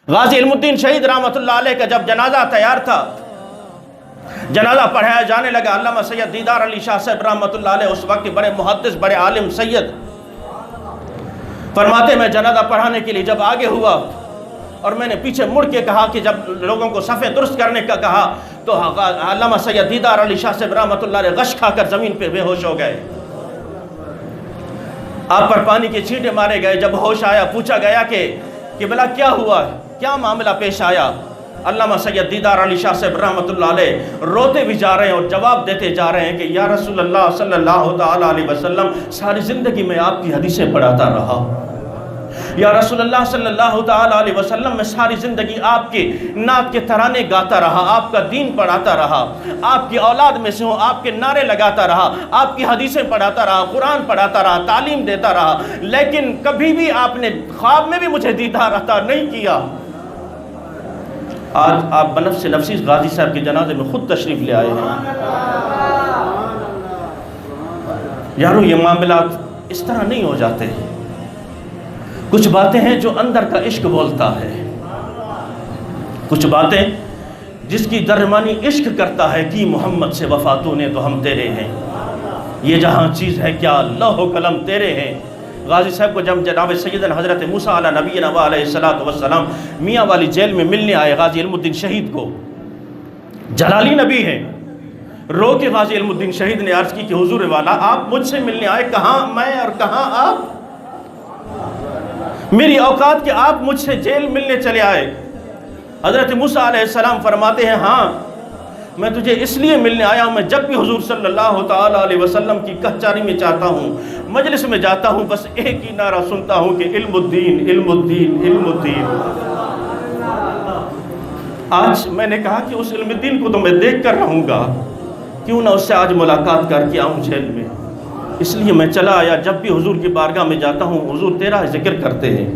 غازی علم الدین شہید رحمۃ اللہ علیہ کا جب جنازہ تیار تھا، جنازہ پڑھایا جانے لگا، علامہ سید دیدار علی شاہ صاحب رحمۃ اللہ علیہ اس وقت کے بڑے محدث، بڑے عالم سید، فرماتے میں جنازہ پڑھانے کے لیے جب آگے ہوا اور میں نے پیچھے مڑ کے کہا کہ جب لوگوں کو صفیں درست کرنے کا کہا تو علامہ سید دیدار علی شاہ صاحب رحمۃ اللہ علیہ غش کھا کر زمین پہ بے ہوش ہو گئے، آپ پر پانی کے چھینٹے مارے گئے۔ جب ہوش آیا پوچھا گیا کہ بلا کیا ہوا، کیا معاملہ پیش آیا؟ علامہ سید دیدار علی شاہ صاحب رحمۃ اللہ علیہ روتے بھی جا رہے ہیں اور جواب دیتے جا رہے ہیں کہ یا رسول اللہ صلی اللہ تعالیٰ علیہ وسلم، ساری زندگی میں آپ کی حدیثیں پڑھاتا رہا، یا رسول اللہ صلی اللہ تعالیٰ علیہ وسلم، میں ساری زندگی آپ کے نعت کے ترانے گاتا رہا، آپ کا دین پڑھاتا رہا، آپ کی اولاد میں سے ہوں، آپ کے نعرے لگاتا رہا، آپ کی حدیثیں پڑھاتا رہا، قرآن پڑھاتا رہا، تعلیم دیتا رہا، لیکن کبھی بھی آپ نے خواب میں بھی مجھے دیدار عطا نہیں کیا۔ آج آپ بنفس نفسی غازی صاحب کے جنازے میں خود تشریف لے آئے ہیں۔ یارو یہ معاملات اس طرح نہیں ہو جاتے، کچھ باتیں ہیں جو اندر کا عشق بولتا ہے، کچھ باتیں جس کی ترجمانی عشق کرتا ہے کہ محمد سے وفا تو نے تو ہم تیرے ہیں، یہ جہاں چیز ہے کیا لوح و قلم تیرے ہیں۔ غازی صاحب کو جب جناب سیدنا حضرت موسیٰ علیہ نبینا علیہ السلام میاں والی جیل میں ملنے آئے غازی علم الدین شہید کو، جلالی نبی ہے، رو کے غازی علم الدین شہید نے عرض کی کہ حضور والا آپ مجھ سے ملنے آئے، کہاں میں اور کہاں آپ، میری اوقات کہ آپ مجھ سے جیل ملنے چلے آئے۔ حضرت موسیٰ علیہ السلام فرماتے ہیں ہاں میں تجھے اس لیے ملنے آیا ہوں، میں جب بھی حضور صلی اللہ تعالیٰ علیہ وسلم کی کہچاری میں چاہتا ہوں، مجلس میں جاتا ہوں، بس ایک ہی نعرہ سنتا ہوں کہ علم الدین علم الدین علم الدین۔ آج میں نے کہا کہ اس علم الدین کو تو میں دیکھ کر رہوں گا، کیوں نہ اس سے آج ملاقات کر کے آؤں جیل میں، اس لیے میں چلا آیا۔ جب بھی حضور کی بارگاہ میں جاتا ہوں حضور تیرا ذکر کرتے ہیں،